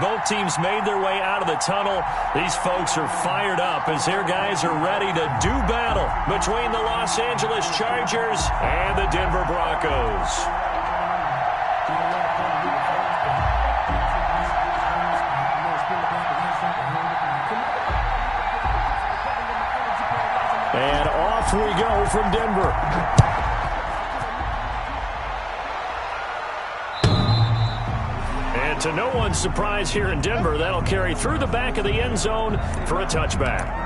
Both teams made their way out of the tunnel. These folks are fired up as their guys are ready to do battle between the Los Angeles Chargers and the Denver Broncos. And off we go from Denver. To no one's surprise here in Denver, that'll carry through the back of the end zone for a touchback.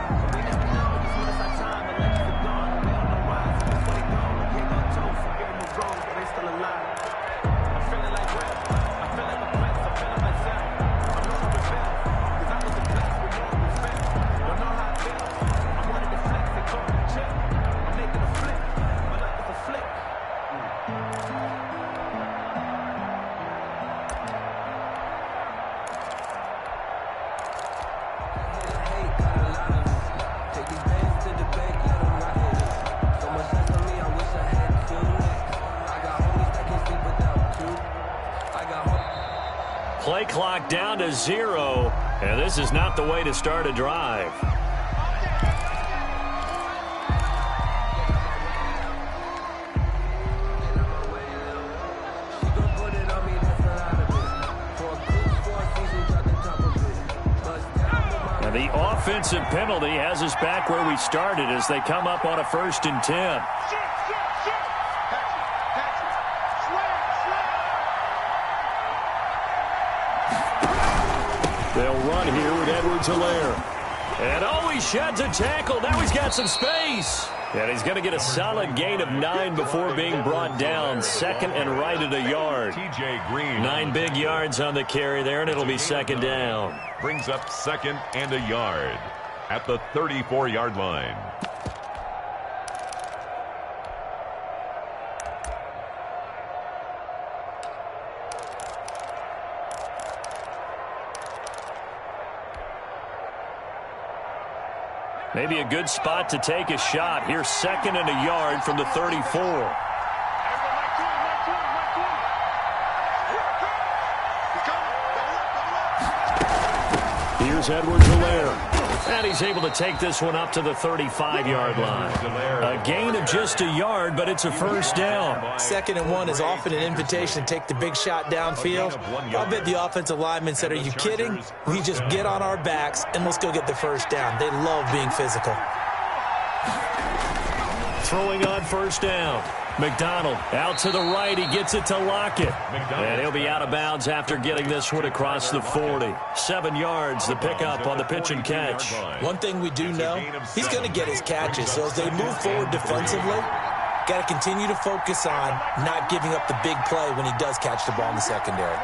Play clock down to 0, and this is not the way to start a drive. And the offensive penalty has us back where we started as they come up on a 1st and 10. They'll run here with Edwards-Helaire. And he sheds a tackle. Now he's got some space. And he's going to get a solid gain of 9 before being brought down. 2nd and right at a yard. TJ Green. 9 big yards on the carry there, and it'll be 2nd down. Brings up 2nd and a yard at the 34-yard line. Maybe a good spot to take a shot. Here's 2nd and a yard from the 34. Here's Edwards-Helaire. And he's able to take this one up to the 35-yard line. A gain of just a yard, but it's a 1st down. 2nd and 1 is often an invitation to take the big shot downfield. I bet the offensive lineman said, are you kidding? We just get on our backs and let's go get the 1st down. They love being physical. Throwing on 1st down. McDonald out to the right. He gets it to Lockett. And he'll be out of bounds after getting this one across the 40. 7 yards, the pickup on the pitch and catch. One thing we do know, he's going to get his catches. So as they move forward defensively, got to continue to focus on not giving up the big play when he does catch the ball in the secondary.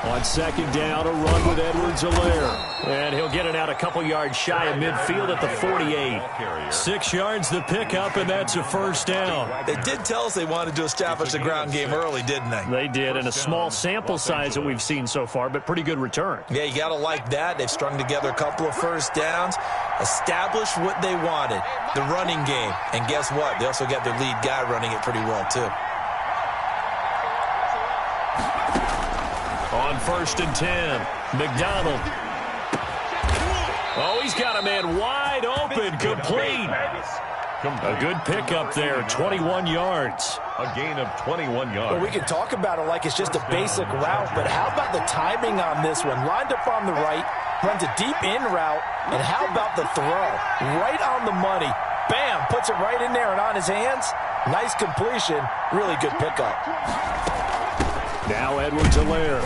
On 2nd down, a run with Edwards-Helaire. And he'll get it out a couple yards shy of midfield at the 48. 6 yards the pickup, and that's a 1st down. They did tell us they wanted to establish the ground game early, didn't they? They did, and a small sample size that we've seen so far, but pretty good return. Yeah, you got to like that. They've strung together a couple of 1st downs, established what they wanted, the running game. And guess what? They also got their lead guy running it pretty well, too. On 1st and 10, McDonald. Oh, he's got a man wide open, complete. A good pickup there, 21 yards. A gain of 21 yards. Well, we can talk about it like it's just a basic route, but how about the timing on this one? Lined up on the right, runs a deep in route, and how about the throw? Right on the money. Bam, puts it right in there and on his hands. Nice completion, really good pickup. Now Edwards-Helaire.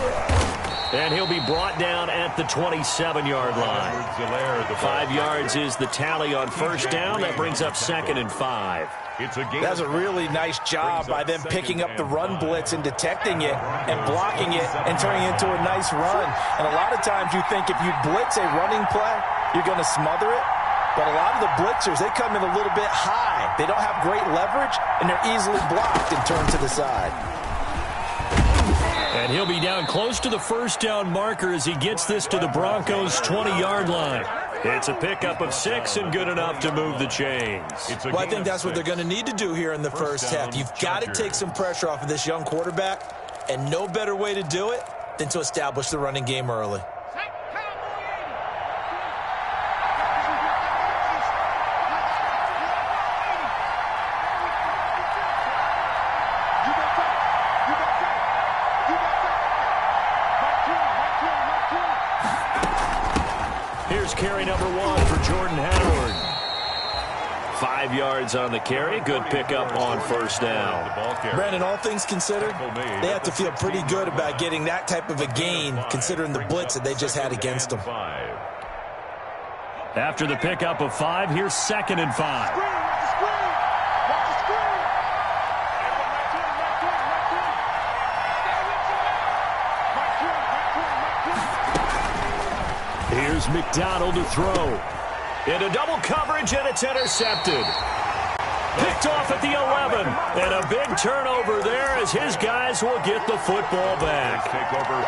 And he'll be brought down at the 27-yard line. 5 yards is the tally on 1st down. That brings up 2nd and 5. That's a really nice job by them picking up the run blitz and detecting it and blocking it and turning it into a nice run. And a lot of times you think if you blitz a running play, you're going to smother it. But a lot of the blitzers, they come in a little bit high. They don't have great leverage, and they're easily blocked and turned to the side. And he'll be down close to the first down marker as he gets this to the Broncos' 20-yard line. It's a pickup of 6 and good enough to move the chains. Well, I think that's what they're going to need to do here in the first half. You've got to take some pressure off of this young quarterback, and no better way to do it than to establish the running game early. Here's carry number 1 for Jordan Howard. 5 yards on the carry. Good pickup on first down. Brandon, all things considered, they have to feel pretty good about getting that type of a gain considering the blitz that they just had against them. After the pickup of 5, here's 2nd and 5. Here's McDonald to throw. Into double coverage, and it's intercepted. Picked off at the 11. And a big turnover there as his guys will get the football back.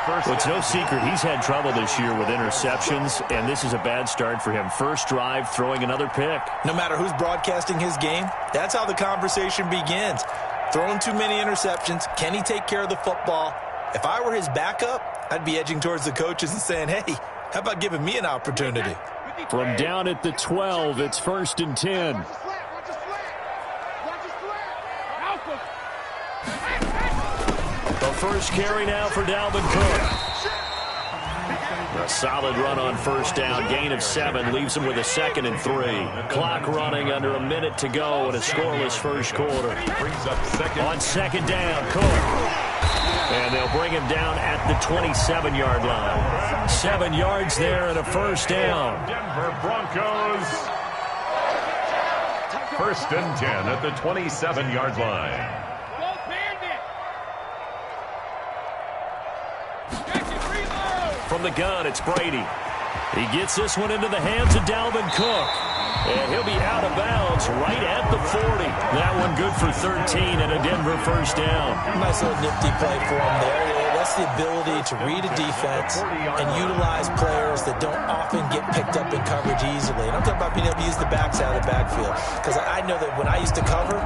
Well, it's no secret he's had trouble this year with interceptions, and this is a bad start for him. First drive, throwing another pick. No matter who's broadcasting his game, that's how the conversation begins. Throwing too many interceptions. Can he take care of the football? If I were his backup, I'd be edging towards the coaches and saying, hey, how about giving me an opportunity? From down at the 12, it's 1st and 10. The first carry now for Dalvin Cook. A solid run on first down. Gain of 7 leaves him with a 2nd and 3. Clock running under a minute to go in a scoreless first quarter. On 2nd down, Cook. And they'll bring him down at the 27-yard line. 7 yards there and a first down. Denver Broncos. 1st and 10 at the 27-yard line. From the gun, it's Brady. He gets this one into the hands of Dalvin Cook. And he'll be out of bounds right at the 40. That one good for 13 and a Denver first down. Nice little nifty play for him there. That's the ability to read a defense and utilize players that don't often get picked up in coverage easily. And I'm talking about being able to use the backside of the backfield. Because I know that when I used to cover,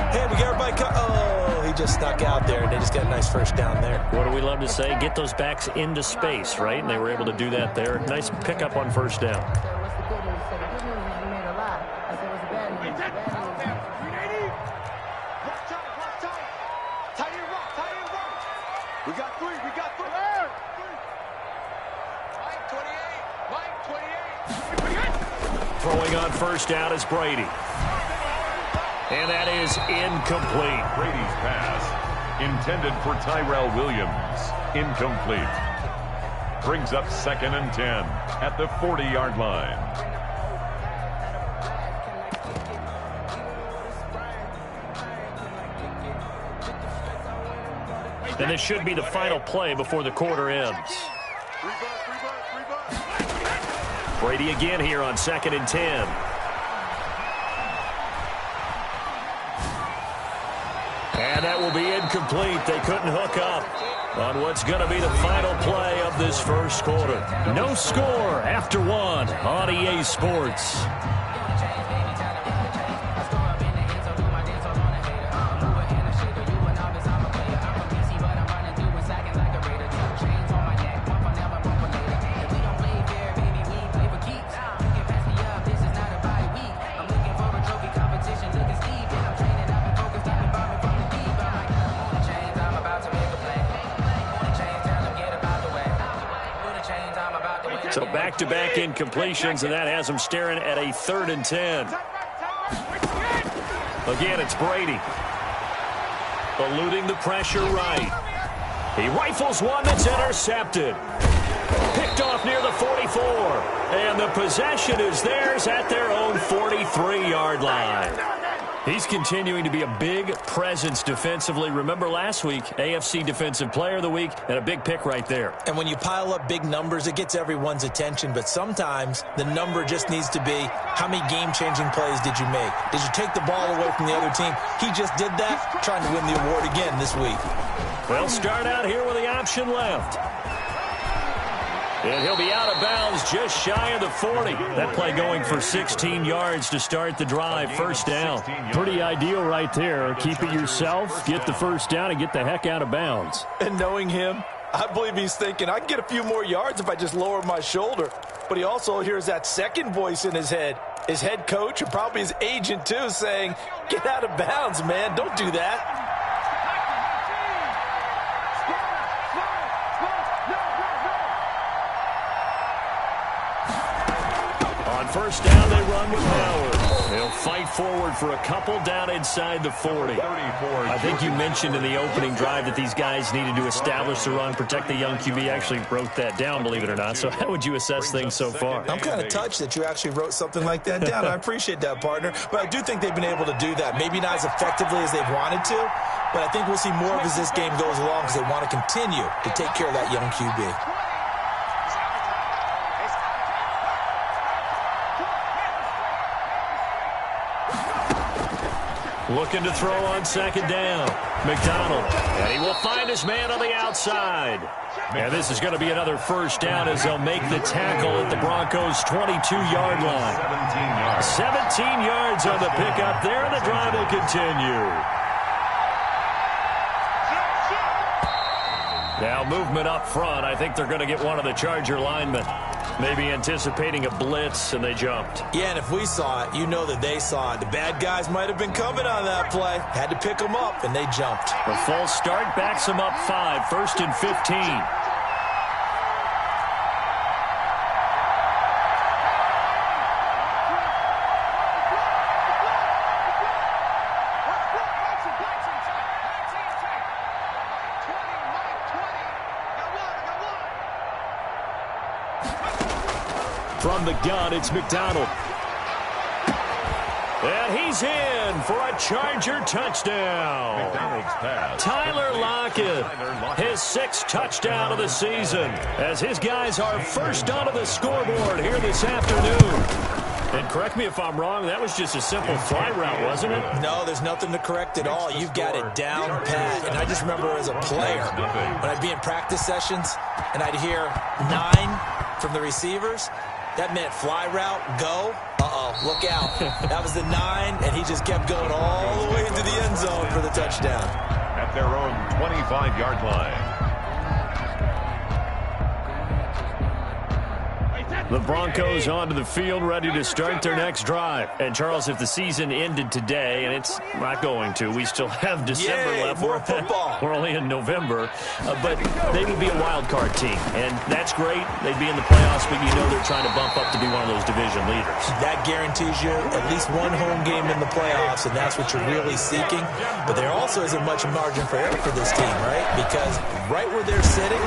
hey, we got everybody oh, he just snuck out there, and they just got a nice first down there. What do we love to say? Get those backs into space, right? And they were able to do that there. Nice pickup on first down. We got three. Mike 28. Throwing on first down is Brady. And that is incomplete. Brady's pass intended for Tyrell Williams. Incomplete. Brings up 2nd and 10 at the 40-yard line. And this should be the final play before the quarter ends. Brady again here on 2nd and 10. And that will be incomplete. They couldn't hook up on what's going to be the final play of this first quarter. No score after 1 on EA Sports. So back-to-back incompletions, and that has him staring at a 3rd and 10. Again, it's Brady. Eluding the pressure right. He rifles one that's intercepted. Picked off near the 44. And the possession is theirs at their own 43-yard line. He's continuing to be a big presence defensively. Remember last week, AFC Defensive Player of the Week, and a big pick right there. And when you pile up big numbers, it gets everyone's attention. But sometimes the number just needs to be, how many game-changing plays did you make? Did you take the ball away from the other team? He just did that, trying to win the award again this week. They'll start out here with the option left. And he'll be out of bounds just shy of the 40. That play going for 16 yards to start the drive. First down. Pretty ideal right there. Keep it yourself, get the first down, and get the heck out of bounds. And knowing him, I believe he's thinking, I can get a few more yards if I just lower my shoulder. But he also hears that second voice in his head. His head coach and probably his agent, too, saying, get out of bounds, man. Don't do that. First down, they run with Howard. They'll fight forward for a couple down inside the 40. I think you mentioned in the opening drive that these guys needed to establish the run, protect the young QB. Actually wrote that down, believe it or not. So how would you assess things so far? I'm kind of touched that you actually wrote something like that down. I appreciate that, partner. But I do think they've been able to do that. Maybe not as effectively as they've wanted to, but I think we'll see more of as this game goes along because they want to continue to take care of that young QB. Looking to throw on second down. McDonald. And he will find his man on the outside. And this is going to be another first down as they'll make the tackle at the Broncos' 22-yard line. 17 yards on the pickup there, and the drive will continue. Now movement up front. I think they're going to get one of the Charger linemen. Maybe anticipating a blitz, and they jumped. Yeah, and if we saw it, you know that they saw it. The bad guys might have been coming on that play. Had to pick them up, and they jumped. The false start backs them up 5, 1st and 15. From the gun, it's McDonald. And he's in for a Charger touchdown. Tyler Lockett, his 6th touchdown of the season, as his guys are first onto the scoreboard here this afternoon. And correct me if I'm wrong, that was just a simple fly route, wasn't it? No, there's nothing to correct at all. You've got it down pat. And I just remember as a player, when I'd be in practice sessions and I'd hear 9 from the receivers, that meant fly route, go. Look out. That was the 9, and he just kept going all the way into the end zone for the touchdown. At their own 25-yard line. The Broncos onto the field, ready to start their next drive. And, Charles, if the season ended today, and it's not going to, we still have December left. More football. We're only in November. But they would be a wild card team, and that's great. They'd be in the playoffs, but you know they're trying to bump up to be one of those division leaders. That guarantees you at least one home game in the playoffs, and that's what you're really seeking. But there also isn't much margin for error for this team, right? Because right where they're sitting,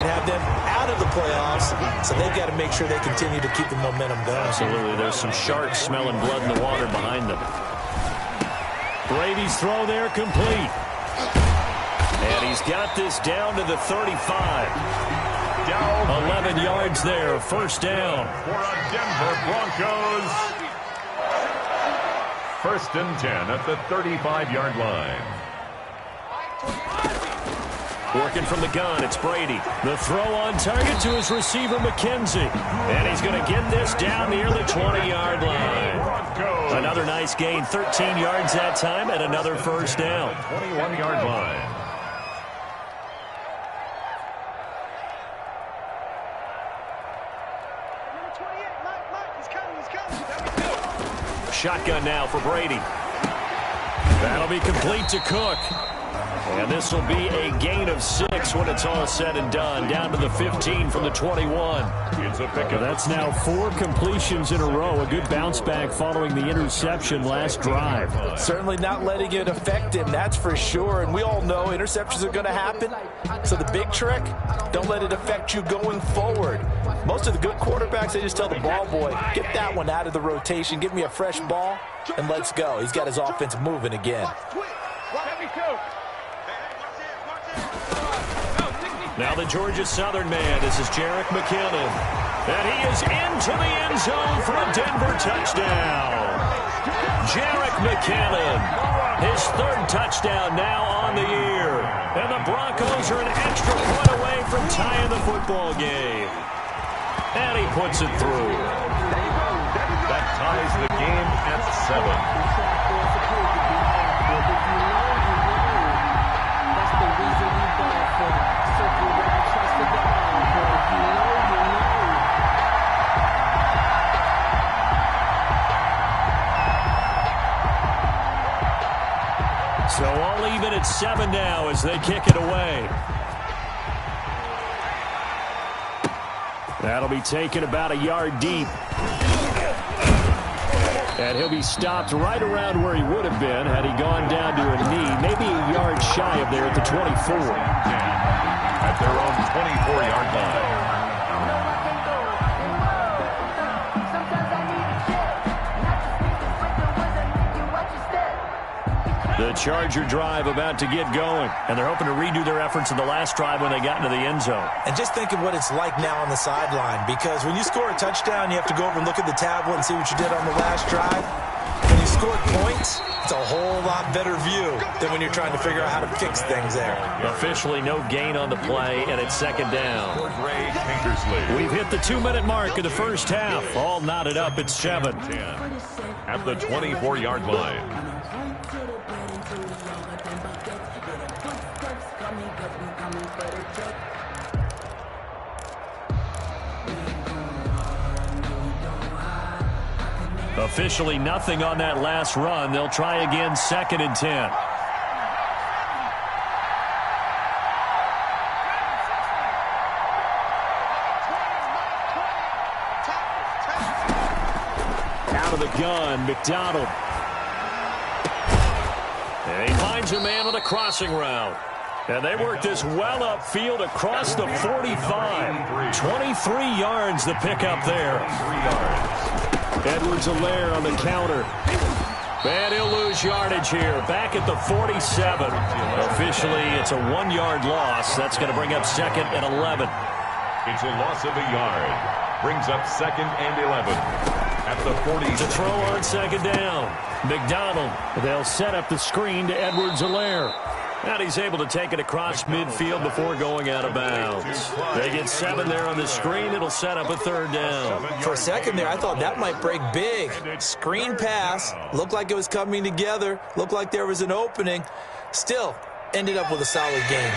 have them out of the playoffs, so they've got to make sure they continue to keep the momentum going. Absolutely. There's some sharks smelling blood in the water behind them. Brady's throw there complete. And he's got this down to the 35. 11 yards there, first down. For a Denver Broncos. 1st and 10 at the 35-yard line. Working from the gun, it's Brady. The throw on target to his receiver, McKenzie. And he's going to get this down near the 20-yard line. Another nice gain, 13 yards that time, and another first down. 21-yard line. Shotgun now for Brady. That'll be complete to Cook. And this will be a gain of 6 when it's all said and done. Down to the 15 from the 21. It's a pickup. That's now 4 completions in a row. A good bounce back following the interception last drive. Certainly not letting it affect him, that's for sure. And we all know interceptions are going to happen. So the big trick, don't let it affect you going forward. Most of the good quarterbacks, they just tell the ball boy, get that one out of the rotation, give me a fresh ball, and let's go. He's got his offense moving again. Now the Georgia Southern man. This is Jerick McKinnon. And he is into the end zone for a Denver touchdown. Jerick McKinnon His third touchdown now on the year. And the Broncos are an extra point away from tying the football game. And he puts it through. That ties the game at 7. So all even at 7 now as they kick it away. That'll be taken about a yard deep. And he'll be stopped right around where he would have been had he gone down to a knee, maybe a yard shy of there at the 24. At their own 24-yard line. The Charger drive about to get going, and they're hoping to redo their efforts in the last drive when they got into the end zone. And just think of what it's like now on the sideline, because when you score a touchdown, you have to go over and look at the tablet and see what you did on the last drive. When you scored points, it's a whole lot better view than when you're trying to figure out how to fix things there. Officially no gain on the play, and it's second down. We've hit the 2-minute mark of the first half. All knotted up at 7. At the 24-yard line. Officially nothing on that last run. They'll try again, 2nd and 10. Out of the gun, McDonald. And he finds a man on a crossing route. And they work this well upfield across the 45. 23 yards the pickup there. 3 yards. Edwards-Helaire on the counter. And he'll lose yardage here. Back at the 47. Officially, it's a 1-yard loss. That's going to bring up 2nd and 11. It's a loss of a yard. Brings up 2nd and 11. At the 40. To throw on 2nd down. McDonald. They'll set up the screen to Edwards-Helaire. And he's able to take it across midfield before going out of bounds. They get 7 there on the screen. It'll set up a 3rd down. For a second there, I thought that might break big. Screen pass. Looked like it was coming together. Looked like there was an opening. Still, ended up with a solid game.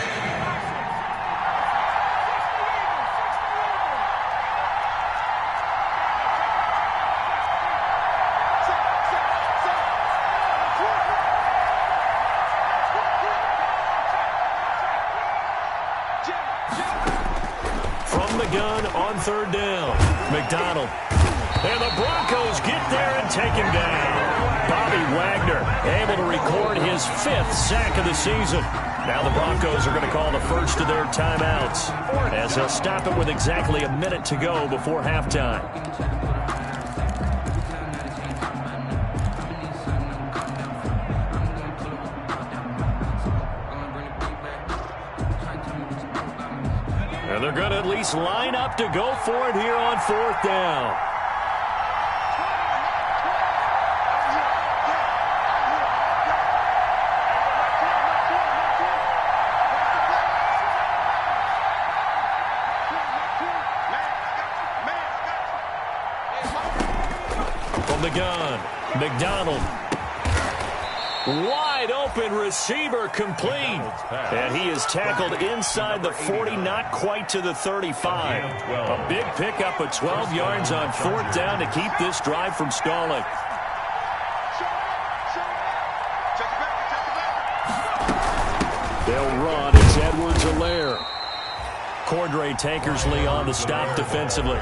Gun on 3rd down. McDonald. And the Broncos get there and take him down. Bobby Wagner able to record his 5th sack of the season. Now the Broncos are going to call the first of their timeouts as they'll stop it with exactly a minute to go before halftime. And they're going to at least line up to go for it here on 4th down. From the gun, McDonald. Wide open receiver complete. And he is tackled inside the 40, not quite to the 35. A big pickup of 12 yards on 4th down to keep this drive from stalling. They'll run. It's Edwards-Helaire. Cordray Tankersley on the stop defensively.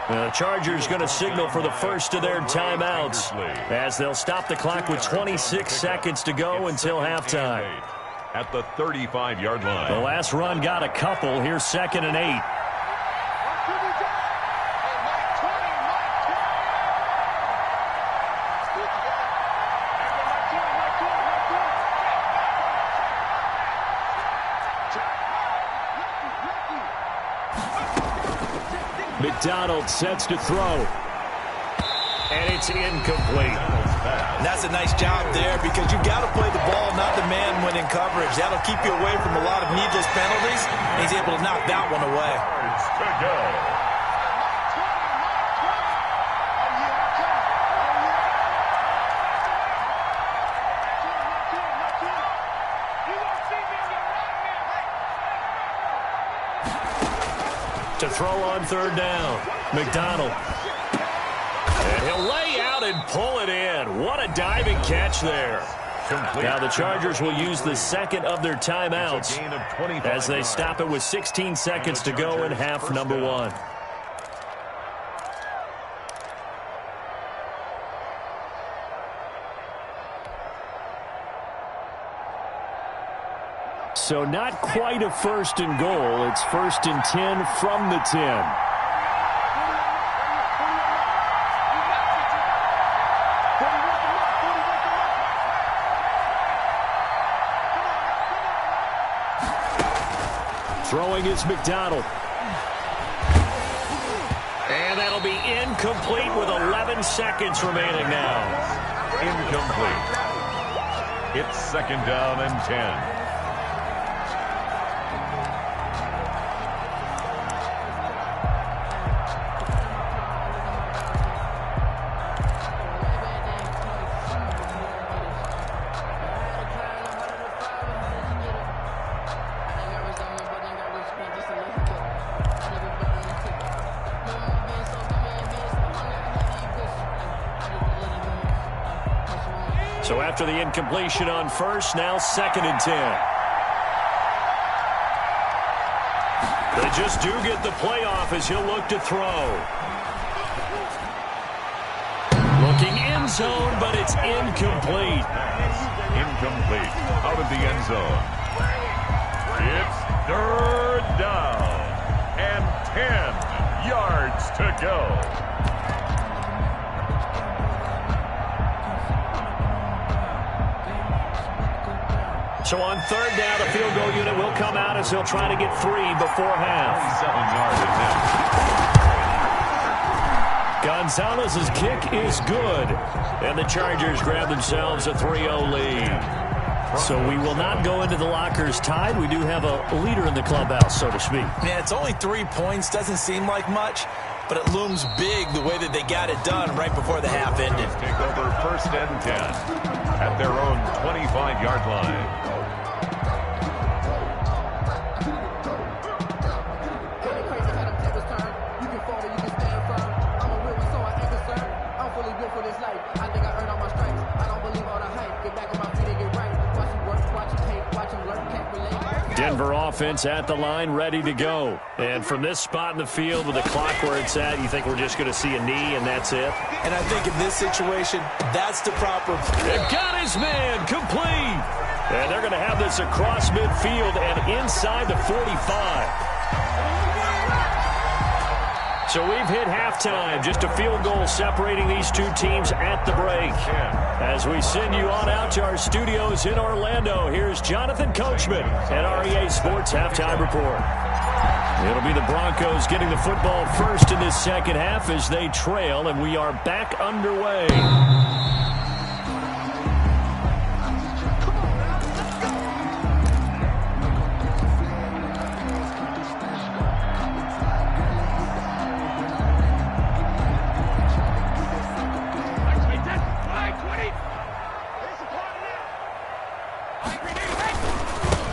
The Chargers going to signal for the first of their timeouts as they'll stop the clock with 26 seconds to go until halftime. At the 35-yard line. The last run got a couple. Here's 2nd and 8. McDonald sets to throw. And it's incomplete. pass. And that's a nice job there because you've got to play the ball, not the man when in coverage. That'll keep you away from a lot of needless penalties. He's able to knock that one away. Yards to go. To throw on third down, McDonald. And he'll lay out and pull it in. What a diving catch there. Now the Chargers will use the second of their timeouts as they stop it with 16 seconds to go in half number one. So not quite a first and goal. It's first and 10 from the 10. Throwing is McDonald. And that'll be incomplete with 11 seconds remaining now. Incomplete. It's second down and 10. So after the incompletion on first, now second and 10. They just do get the playoff as he'll look to throw. Looking end zone, but it's incomplete. Incomplete. Out of the end zone. It's third down and 10 yards to go. So on third down, the field goal unit will come out as he'll try to get 3 before half. 7 yards Gonzalez's kick is good. And the Chargers grab themselves a 3-0 lead. So we will not go into the lockers tied. We do have a leader in the clubhouse, so to speak. Yeah, it's only 3 points. Doesn't seem like much, but it looms big the way that they got it done right before the half ended. Take over first and 10 at their own 25-yard line. Denver offense at the line, ready to go. And from this spot in the field with the clock where it's at, you think we're just going to see a knee and that's it? And I think in this situation, that's the proper... They've got his man complete. And they're going to have this across midfield and inside the 45. So we've hit halftime. Just a field goal separating these two teams at the break. As we send you on out to our studios in Orlando, here's Jonathan Coachman at REA Sports Halftime Report. It'll be the Broncos getting the football first in this second half as they trail, and we are back underway.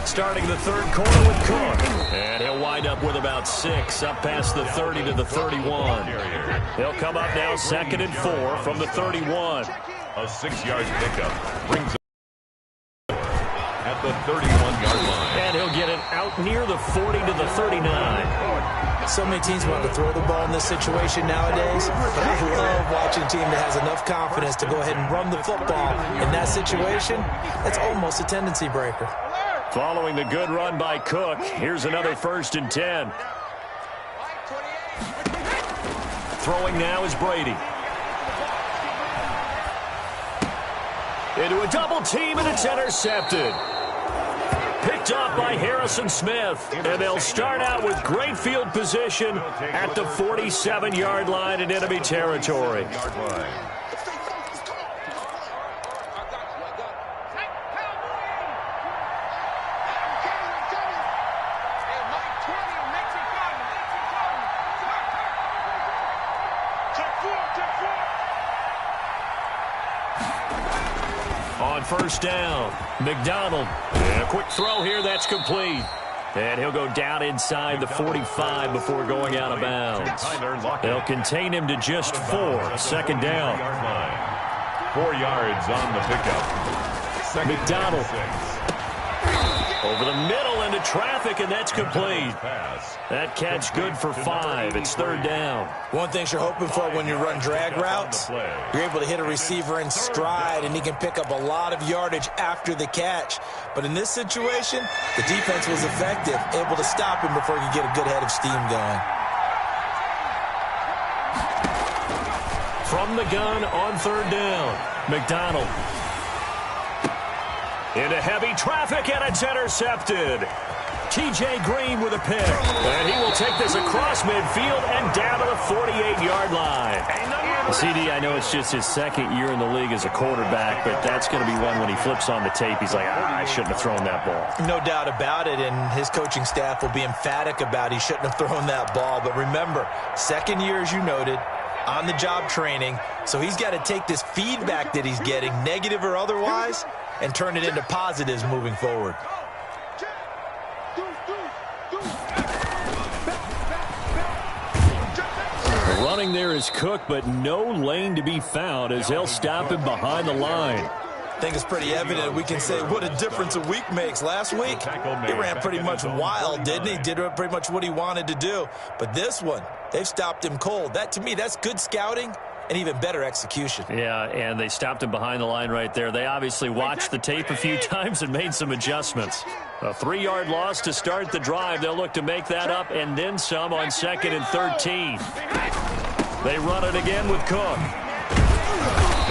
Starting the third quarter with Cook. And he'll wind up with about 6, up past the 30 to the 31. He'll come up now second and 4 from the 31. A 6-yard pickup brings up at the 31-yard line. And he'll get it out near the 40 to the 39. So many teams want to throw the ball in this situation nowadays, but I love watching a team that has enough confidence to go ahead and run the football. In that situation, that's almost a tendency breaker. Following the good run by Cook, here's another first and 10. Throwing now is Brady. Into a double team, and it's intercepted. Picked off by Harrison Smith, and they'll start out with great field position at the 47-yard line in enemy territory. first down. McDonald. And a quick throw here. That's complete. And he'll go down inside the 45 before going out of bounds. They'll contain him to just 4. Second down. 4 yards on the pickup. McDonald. Over the middle into traffic, and that's complete. That catch good for 5. It's third down. One thing you're hoping for when you run drag routes, you're able to hit a receiver in stride, and he can pick up a lot of yardage after the catch. But in this situation, the defense was effective, able to stop him before he could get a good head of steam going. From the gun on third down, McDonald. Into heavy traffic, and it's intercepted. T.J. Green with a pick. And he will take this across midfield and down to the 48-yard line. CD, I know it's just his second year in the league as a quarterback, but that's going to be one when he flips on the tape. He's like, I shouldn't have thrown that ball. No doubt about it, and his coaching staff will be emphatic about he shouldn't have thrown that ball. But remember, second year, as you noted, on-the-job training, so he's got to take this feedback that he's getting, negative or otherwise, and turn it into positives moving forward. Running there is Cook, but no lane to be found as they'll stop him behind the line. I think it's pretty evident. We can say what a difference a week makes. Last week, he ran pretty much wild, didn't he? Did pretty much what he wanted to do. But this one, they've stopped him cold. That, to me, that's good scouting and even better execution. Yeah, and they stopped him behind the line right there. They obviously watched the tape a few times and made some adjustments. A 3-yard loss to start the drive. They'll look to make that up and then some on 2nd and 13. They run it again with Cook.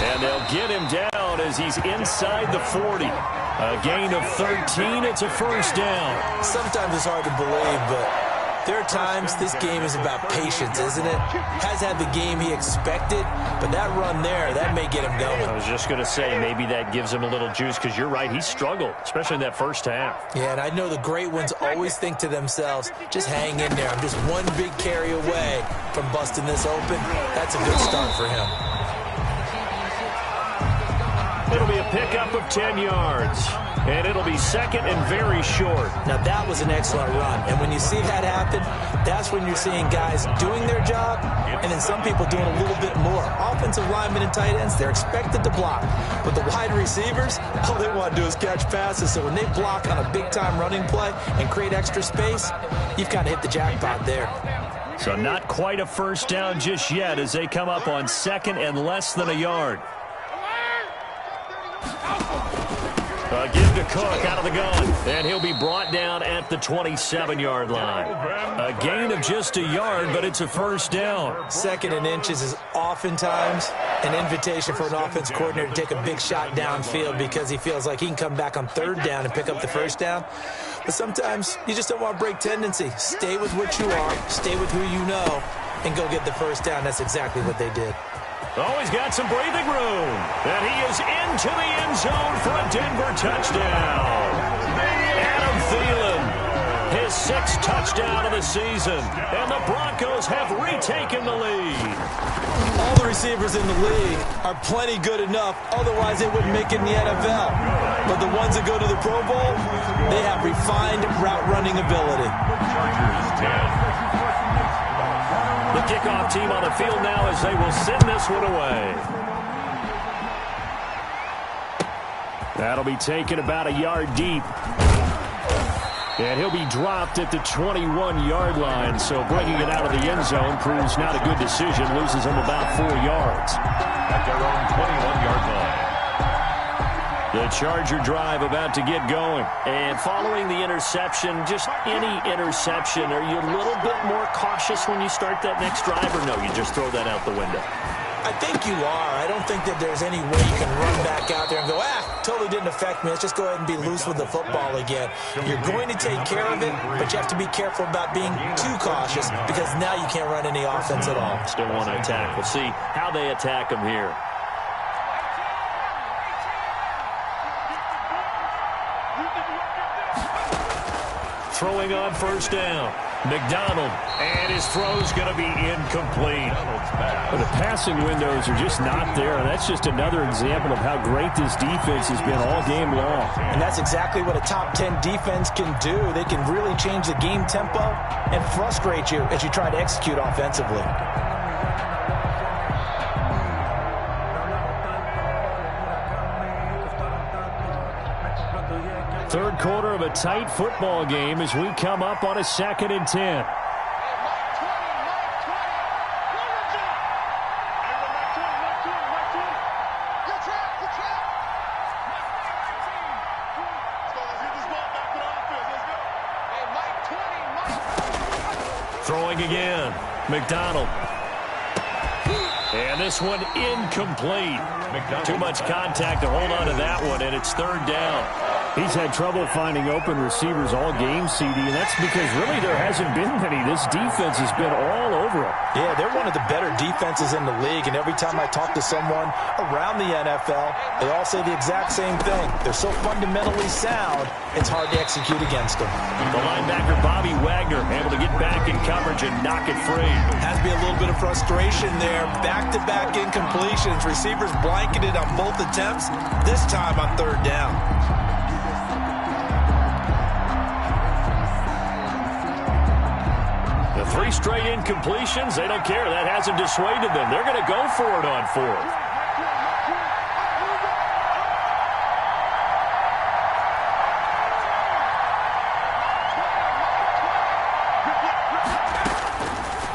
And they'll get him down as he's inside the 40. A gain of 13. It's a first down. Sometimes it's hard to believe, but there are times this game is about patience, isn't it? Has had the game he expected, but that run there, that may get him going. I was just going to say, maybe that gives him a little juice, because you're right, he struggled, especially in that first half. Yeah, and I know the great ones always think to themselves, just hang in there. I'm just one big carry away from busting this open. That's a good start for him. It'll be a pickup of 10 yards. And it'll be second and very short. Now, that was an excellent run. And when you see that happen, that's when you're seeing guys doing their job and then some people doing a little bit more. Offensive linemen and tight ends, they're expected to block. But the wide receivers, all they want to do is catch passes. So when they block on a big-time running play and create extra space, you've kind of hit the jackpot there. So not quite a first down just yet as they come up on second and less than a yard. Give to Cook out of the gun, and he'll be brought down at the 27-yard line. A gain of just a yard, but it's a first down. 2nd and inches is oftentimes an invitation for an offense coordinator to take a big shot downfield because he feels like he can come back on 3rd down and pick up the first down. But sometimes you just don't want to break tendency. Stay with what you are, stay with who you know, and go get the first down. That's exactly what they did. Oh, he's got some breathing room. And he is into the end zone for a Denver touchdown. Adam Thielen, his 6th touchdown of the season. And the Broncos have retaken the lead. All the receivers in the league are plenty good enough. Otherwise, they wouldn't make it in the NFL. But the ones that go to the Pro Bowl, they have refined route running ability. The kickoff team on the field now as they will send this one away. That'll be taken about a yard deep. And he'll be dropped at the 21-yard line. So bringing it out of the end zone proves not a good decision. Loses him about 4 yards. At their own 21-yard line. The Charger drive about to get going. And following the interception, just any interception, are you a little bit more cautious when you start that next drive, or no, you just throw that out the window? I think you are. I don't think that there's any way you can run back out there and go, totally didn't affect me. Let's just go ahead and be loose with the football again. You're going to take care of it, but you have to be careful about being too cautious because now you can't run any offense at all. Still want to attack. We'll see how they attack them here. Throwing on first down, McDonald, and his throw's going to be incomplete. Well, the passing windows are just not there, and that's just another example of how great this defense has been all game long. And that's exactly what a top 10 defense can do. They can really change the game tempo and frustrate you as you try to execute offensively. Third quarter of a tight football game as we come up on a 2nd and 10. Throwing again. McDonald. And this one incomplete. Too much contact to hold on to that one, and it's 3rd down. He's had trouble finding open receivers all game, CD, and that's because really there hasn't been many. This defense has been all over him. Yeah, they're one of the better defenses in the league, and every time I talk to someone around the NFL, they all say the exact same thing. They're so fundamentally sound, it's hard to execute against them. The linebacker, Bobby Wagner, able to get back in coverage and knock it free. Has to be a little bit of frustration there. Back-to-back incompletions. Receivers blanketed on both attempts, this time on 3rd down. The 3 straight incompletions, they don't care. That hasn't dissuaded them. They're going to go for it on 4th.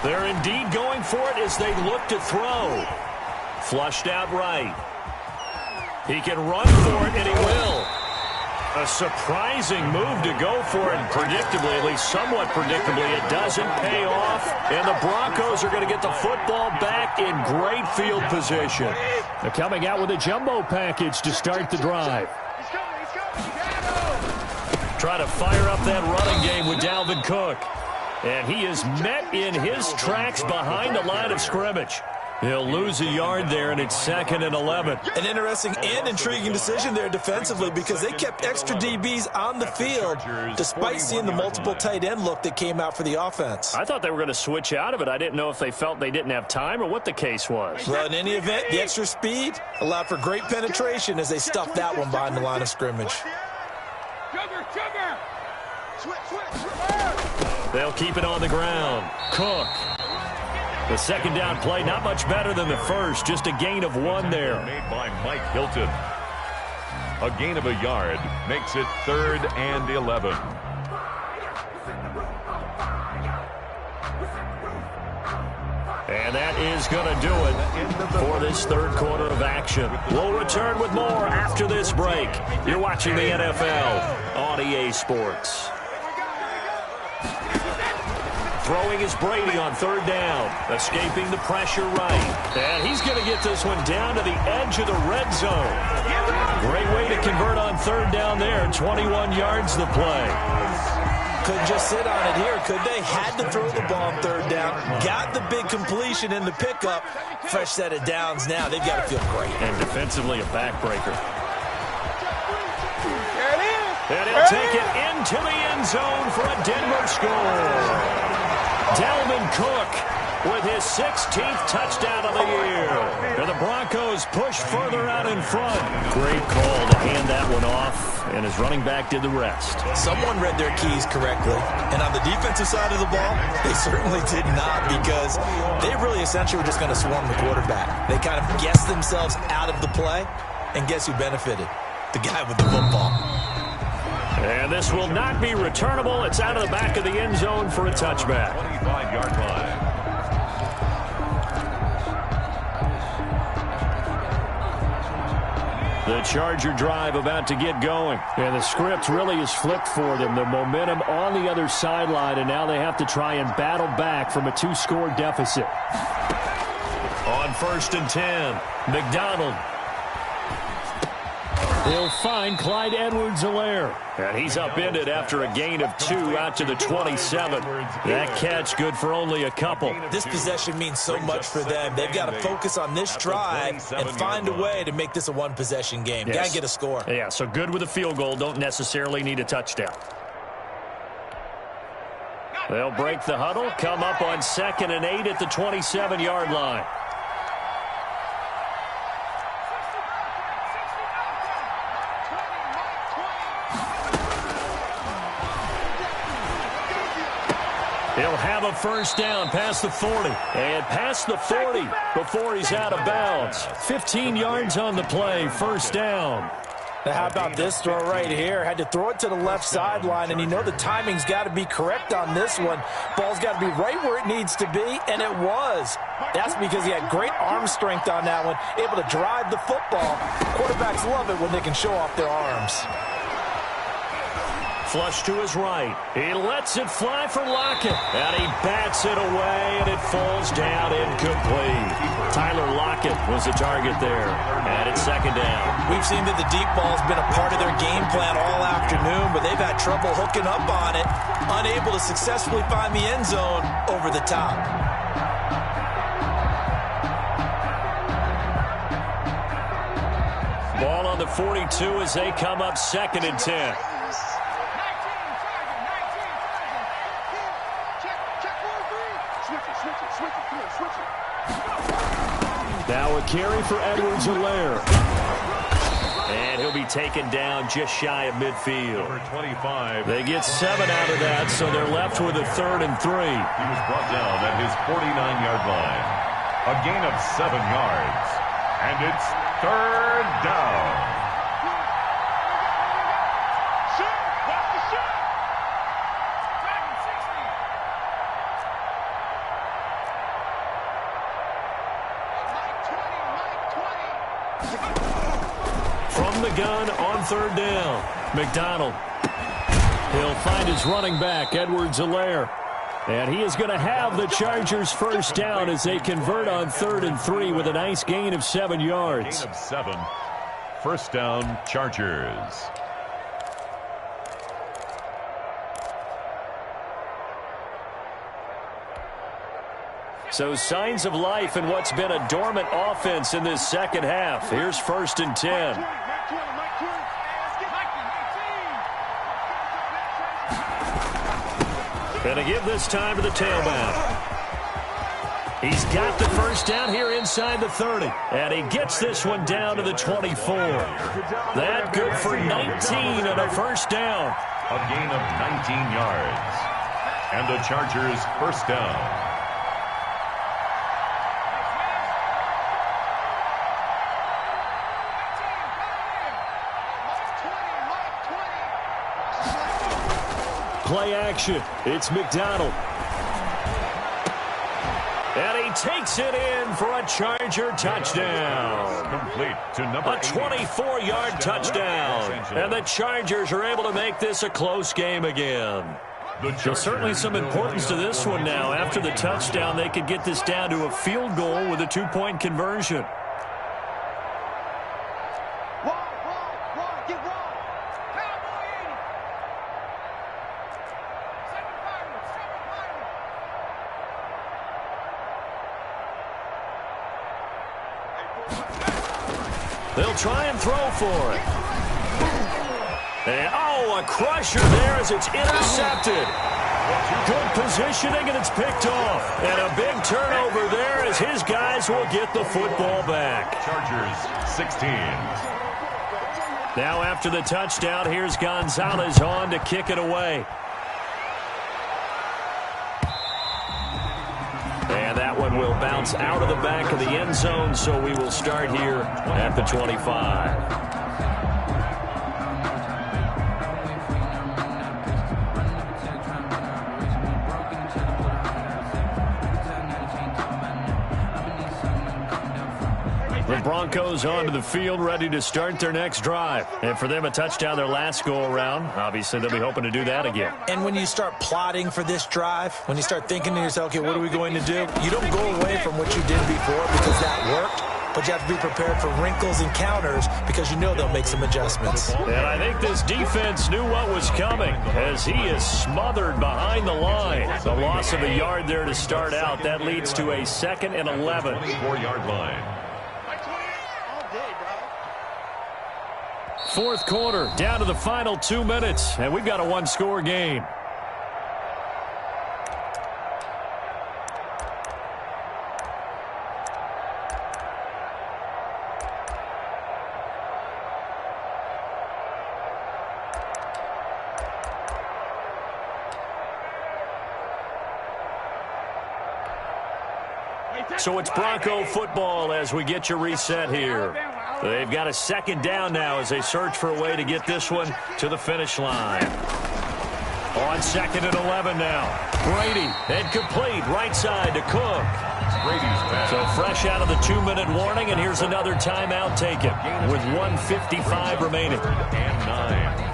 They're indeed going for it as they look to throw. Flushed out right. He can run for it, and he will. A surprising move to go for it, and predictably, at least somewhat predictably, it doesn't pay off, and the Broncos are going to get the football back in great field position. They're coming out with a jumbo package to start the drive. Try to fire up that running game with Dalvin Cook, and he is met in his tracks behind the line of scrimmage. He'll lose a yard there, and it's 2nd and 11. An interesting and intriguing decision there defensively because they kept extra DBs on the field despite seeing the multiple tight end look that came out for the offense. I thought they were going to switch out of it. I didn't know if they felt they didn't have time or what the case was. Well, in any event, the extra speed allowed for great penetration as they stuffed that one behind the line of scrimmage. They'll keep it on the ground. Cook. The 2nd down play, not much better than the first. Just a gain of 1 there. Made by Mike Hilton. A gain of a yard makes it 3rd and 11. And that is going to do it for this 3rd quarter of action. We'll return with more after this break. You're watching the NFL on EA Sports. Throwing is Brady on 3rd down. Escaping the pressure right. And he's going to get this one down to the edge of the red zone. Great way to convert on 3rd down there. 21 yards the play. Couldn't just sit on it here, could they? Had to throw the ball on 3rd down. Got the big completion in the pickup. Fresh set of downs now. They've got to feel great. And defensively a backbreaker. And he'll take it into the end zone for a Denver score. Dalvin Cook with his 16th touchdown of the year. And the Broncos push further out in front. Great call to hand that one off, and his running back did the rest. Someone read their keys correctly, and on the defensive side of the ball, they certainly did not because they really essentially were just going to swarm the quarterback. They kind of guessed themselves out of the play, and guess who benefited? The guy with the football. And this will not be returnable. It's out of the back of the end zone for a touchback. 25-yard line. The Charger drive about to get going. And the script really is flipped for them. The momentum on the other sideline, and now they have to try and battle back from a 2-score deficit. On 1st and 10, McDonald. They'll find Clyde Edwards-Helaire. And he's upended after a gain of 2 out to the 27. That catch good for only a couple. This possession means so much for them. They've got to focus on this drive and find a way to make this a one-possession game. Yes. Got to get a score. Yeah, so good with a field goal. Don't necessarily need a touchdown. They'll break the huddle, come up on 2nd and 8 at the 27-yard line. He'll have a first down past the 40. And past the 40 before he's out of bounds. 15 yards on the play, first down. Now how about this throw right here? Had to throw it to the left sideline, and you know the timing's got to be correct on this one. Ball's got to be right where it needs to be, and it was. That's because he had great arm strength on that one, able to drive the football. Quarterbacks love it when they can show off their arms. Flush to his right. He lets it fly for Lockett. And he bats it away, and it falls down incomplete. Tyler Lockett was the target there. And it's second down. We've seen that the deep ball's been a part of their game plan all afternoon, but they've had trouble hooking up on it. Unable to successfully find the end zone over the top. Ball on the 42 as they come up 2nd and 10. Now a carry for Edwards-Helaire. And he'll be taken down just shy of midfield. Number 25. They get 7 out of that, so they're left with a 3rd and 3. He was brought down at his 49-yard line. A gain of 7 yards. And it's 3rd down. From the gun on 3rd down. McDonald. He'll find his running back, Edwards-Helaire. And he is going to have the Chargers first down as they convert on 3rd and 3 with a nice gain of 7 yards. Gain of 7. First down, Chargers. So signs of life in what's been a dormant offense in this second half. Here's 1st and 10. Going to give this time to the tailback. He's got the first down here inside the 30. And he gets this one down to the 24. That good for 19 and a first down. A gain of 19 yards. And the Chargers first down. Play action. It's McDonald. And he takes it in for a Charger touchdown. Complete to number A 24-yard touchdown. And the Chargers are able to make this a close game again. There's certainly some importance to this one now. After the touchdown, they could get this down to a field goal with a 2-point conversion. They'll try and throw for it. And, a crusher there as it's intercepted. Good positioning, and it's picked off. And a big turnover there as his guys will get the football back. Chargers 16. Now after the touchdown, here's Gonzalez on to kick it away. And that one will bounce out of the back of the end zone, so we will start here at the 25. The Broncos onto the field, ready to start their next drive. And for them, a touchdown their last go-around. Obviously, they'll be hoping to do that again. And when you start plotting for this drive, when you start thinking to yourself, okay, what are we going to do? You don't go away from what you did before because that worked. But you have to be prepared for wrinkles and counters because you know they'll make some adjustments. And I think this defense knew what was coming as he is smothered behind the line. The loss of a yard there to start out. That leads to a 2nd and 11. 24-yard line. Fourth quarter, down to the final 2 minutes, and we've got a one-score game. So it's Bronco football as we get you reset here. They've got a second down now as they search for a way to get this one to the finish line. On 2nd and 11 now. Brady, incomplete, right side to Cook. So fresh out of the 2-minute warning, and here's another timeout taken with 1:55 remaining. And 9.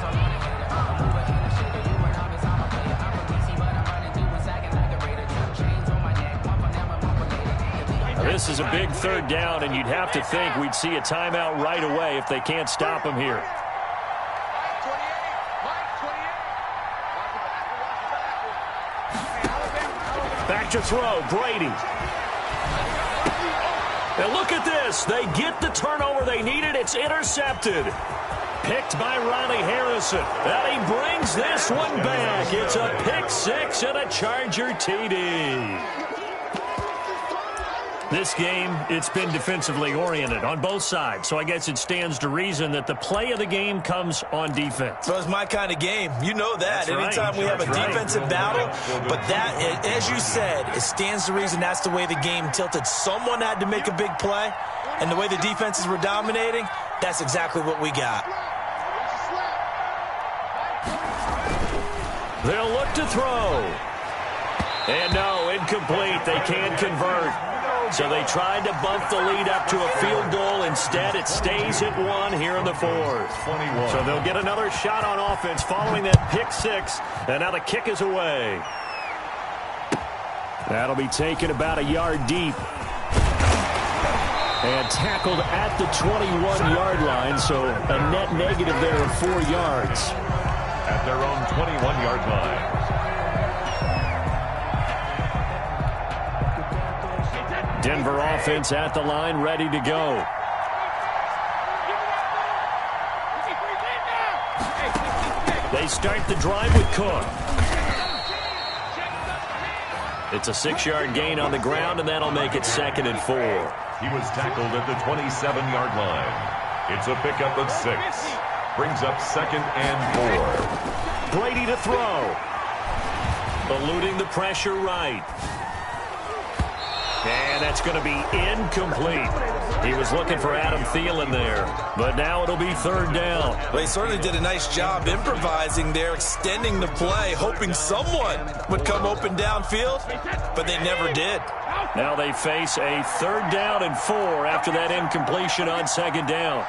This is a big third down, and you'd have to think we'd see a timeout right away if they can't stop him here. Back to throw, Brady. Now look at this. They get the turnover they needed. It's intercepted. Picked by Ronnie Harrison. And he brings this one back. It's a pick six and a Charger TD. This game, it's been defensively oriented on both sides, so I guess it stands to reason that the play of the game comes on defense. So it's my kind of game. You know that. That's Anytime right. we have a That's defensive right. battle, but that, as you said, it stands to reason that's the way the game tilted. Someone had to make a big play, and the way the defenses were dominating, that's exactly what we got. They'll look to throw. And no, incomplete. They can't convert. So they tried to bump the lead up to a field goal. Instead, it stays at 1 here in the fourth. 21. So they'll get another shot on offense following that pick six. And now the kick is away. That'll be taken about a yard deep. And tackled at the 21-yard line. So a net negative there of 4 yards. At their own 21-yard line. Denver offense at the line, ready to go. They start the drive with Cook. It's a 6-yard gain on the ground, and that'll make it 2nd and 4. He was tackled at the 27-yard line. It's a pickup of 6. Brings up 2nd and 4. Brady to throw. Eluding the pressure right. And that's going to be incomplete. He was looking for Adam Thielen there, but now it'll be 3rd down. Well, he certainly did a nice job improvising there, extending the play, hoping someone would come open downfield, but they never did. Now they face a 3rd down and 4 after that incompletion on 2nd down.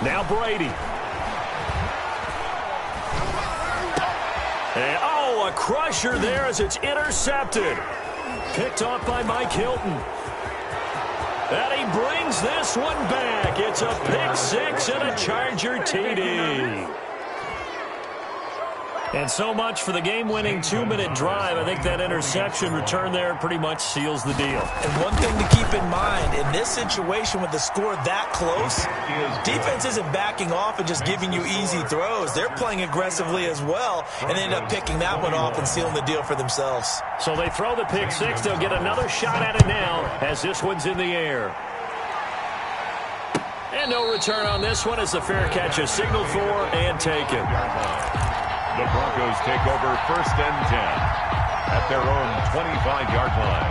Now Brady. And, oh, a crusher there as it's intercepted. Picked off by Mike Hilton. And he brings this one back. It's a pick six and a Charger TD. And so much for the game-winning 2-minute drive. I think that interception return there pretty much seals the deal. And one thing to keep in mind, in this situation with the score that close, defense isn't backing off and just giving you easy throws. They're playing aggressively as well, and they end up picking that one off and sealing the deal for themselves. So they throw the pick six. They'll get another shot at it now as this one's in the air. And no return on this one as the fair catch is signaled for and taken. The Broncos take over 1st and 10 at their own 25-yard line.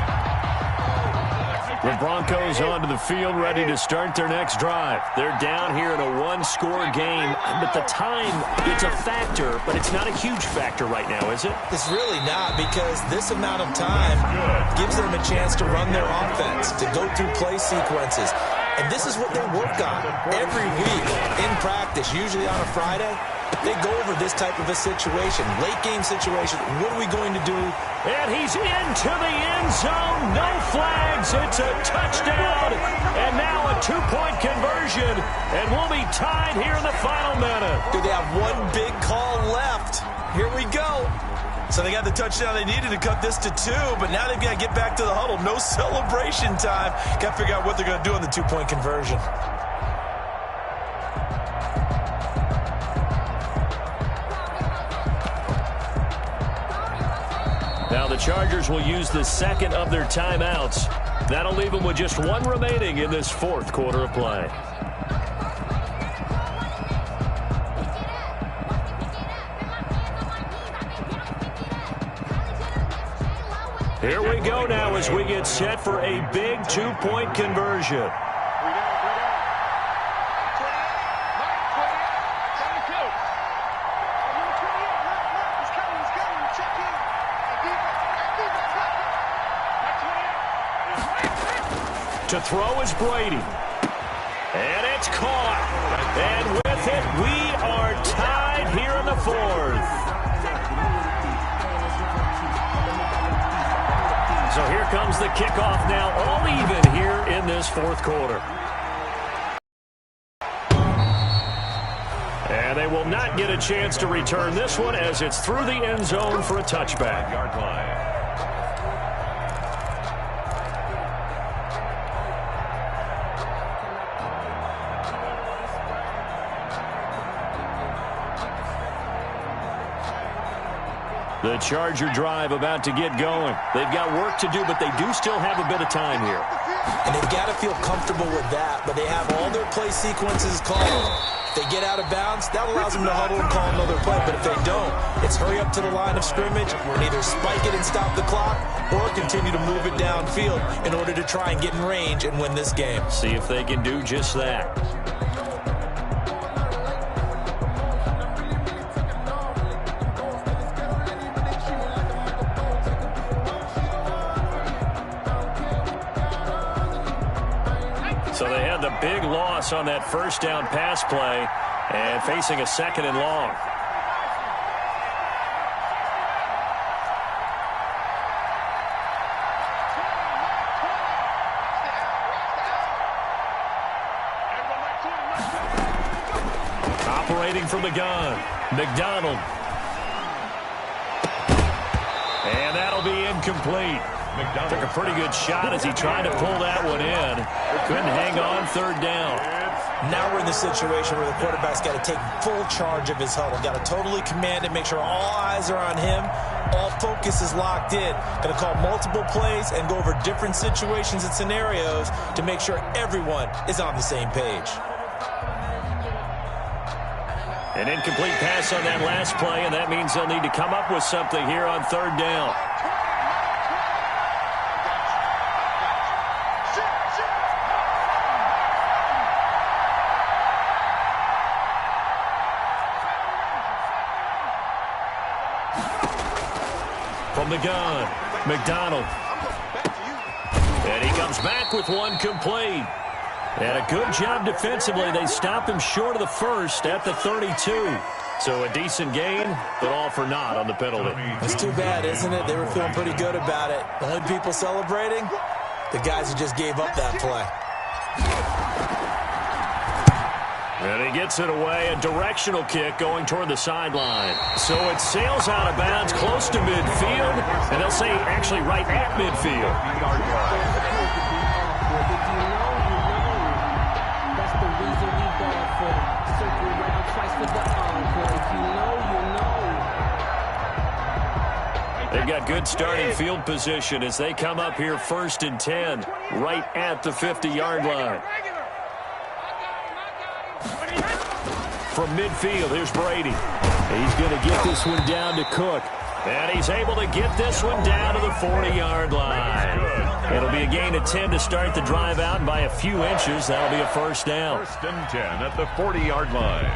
The Broncos onto the field ready to start their next drive. They're down here in a 1-score game, but the time, it's a factor, but it's not a huge factor right now, is it? It's really not, because this amount of time gives them a chance to run their offense, to go through play sequences. And this is what they work on every week in practice, usually on a Friday. They go over this type of a situation, late-game situation. What are we going to do? And he's into the end zone. No flags. It's a touchdown. And now a 2-point conversion. And we'll be tied here in the final minute. Do they have one big call left? Here we go. So they got the touchdown they needed to cut this to 2, but now they've got to get back to the huddle. No celebration time. Got to figure out what they're going to do on the 2-point conversion. Now the Chargers will use the second of their timeouts. That'll leave them with just one remaining in this 4th quarter of play. Here we go now as we get set for a big two-point conversion. To throw is Brady. And it's caught. And with it, we are tied here in the fourth. So here comes the kickoff now, all even here in this fourth quarter. And they will not get a chance to return this one as it's through the end zone for a touchback. Yard line. The Charger drive about to get going. They've got work to do, but they do still have a bit of time here. And they've got to feel comfortable with that, but they have all their play sequences called. If they get out of bounds, that allows them to huddle and call another play. But if they don't, it's hurry up to the line of scrimmage and either spike it and stop the clock or continue to move it downfield in order to try and get in range and win this game. See if they can do just that. So they had the big loss on that first down pass play and facing a second and long. Operating from the gun, McDonald. And that'll be incomplete. Took a pretty good shot as he tried to pull that one in. Couldn't hang on third down. Now we're in the situation where the quarterback's got to take full charge of his huddle. Got to totally command it, make sure all eyes are on him. All focus is locked in. Got to call multiple plays and go over different situations and scenarios to make sure everyone is on the same page. An incomplete pass on that last play, and that means they'll need to come up with something here on third down. From the gun, McDonald. And he comes back with one complete. And a good job defensively. They stop him short of the first at the 32. So a decent gain, but all for naught on the penalty. That's too bad, isn't it? They were feeling pretty good about it. The only people celebrating, the guys who just gave up that play. And he gets it away, a directional kick going toward the sideline. So it sails out of bounds close to midfield, and they'll say actually right at midfield. That's the reason we ball for. Circle around twice for the encore. If you know, you know. They've got good starting field position as they come up here 1st and 10, right at the 50-yard line. From midfield, here's Brady. He's going to get this one down to Cook. And he's able to get this one down to the 40-yard line. It'll be a gain of 10 to start the drive out, and by a few inches, that'll be a first down. 1st and 10 at the 40-yard line.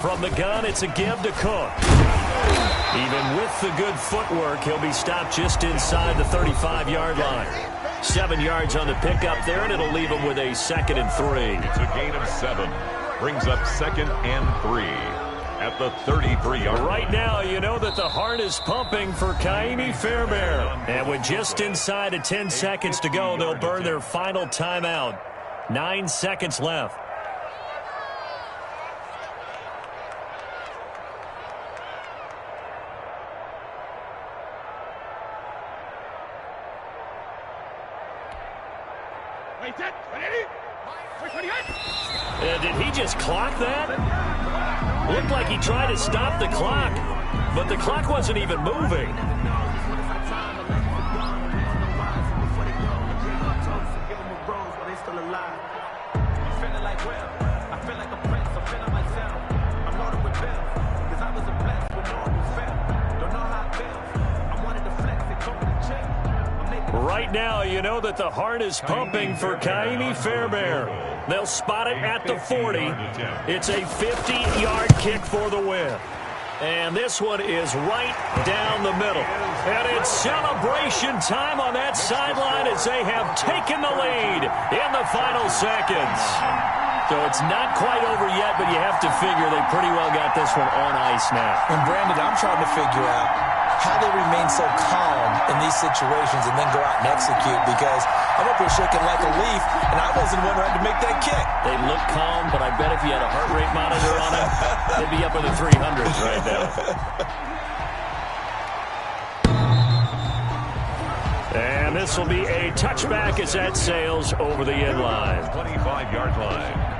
From the gun, it's a give to Cook. Even with the good footwork, he'll be stopped just inside the 35-yard line. 7 yards on the pickup there, and it'll leave him with a 2nd and 3. It's a gain of 7. Brings up 2nd and 3 at the 33-yard line. Right now, you know that the heart is pumping for Kaimi Fairbairn. And with just inside of 10 seconds to go, they'll burn their final timeout. 9 seconds left. Did he just clock that? Looked like he tried to stop the clock, but the clock wasn't even moving. Right now, you know that the heart is pumping for Kaimi Fairbairn. They'll spot it at the 40. It's a 50-yard kick for the win. And this one is right down the middle. And it's celebration time on that sideline as they have taken the lead in the final seconds. So it's not quite over yet, but you have to figure they pretty well got this one on ice now. And Brandon, I'm trying to figure out how they remain so calm in these situations and then go out and execute, because I'm up here shaking like a leaf, and I wasn't one who had to make that kick. They look calm, but I bet if you had a heart rate monitor on them, they'd be up in the 300s right now. And this will be a touchback as that sails over the end line. 25-yard line.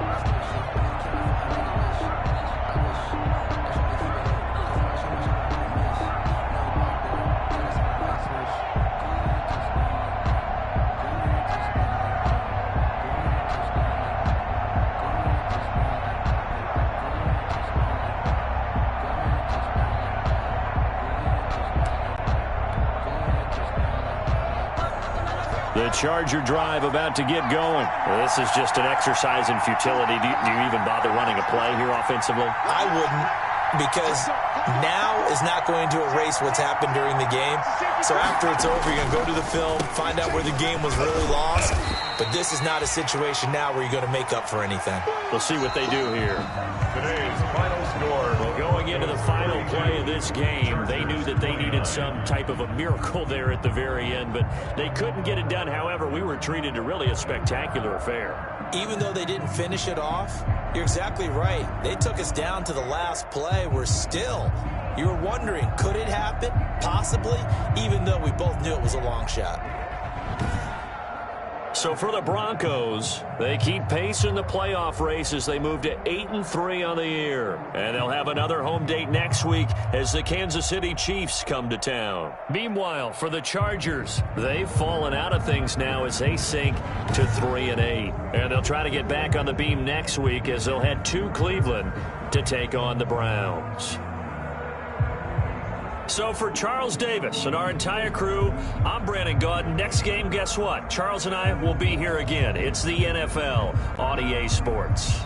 The Charger drive about to get going. Well, this is just an exercise in futility. Do you even bother running a play here offensively? I wouldn't, because now is not going to erase what's happened during the game. So after it's over, you're going to go to the film, find out where the game was really lost. But this is not a situation now where you're going to make up for anything. We'll see what they do here. Today's final score. Well, going into the final play of this game, they knew that they needed some type of a miracle there at the very end, but they couldn't get it done. However, we were treated to really a spectacular affair. Even though they didn't finish it off, you're exactly right. They took us down to the last play. We're still, you were wondering, could it happen? Possibly, even though we both knew it was a long shot. So for the Broncos, they keep pace in the playoff race as they move to 8-3 on the year. And they'll have another home date next week as the Kansas City Chiefs come to town. Meanwhile, for the Chargers, they've fallen out of things now as they sink to 3-8. And they'll try to get back on the beam next week as they'll head to Cleveland to take on the Browns. So for Charles Davis and our entire crew, I'm Brandon Gaudin. Next game, guess what? Charles and I will be here again. It's the NFL on EA Sports.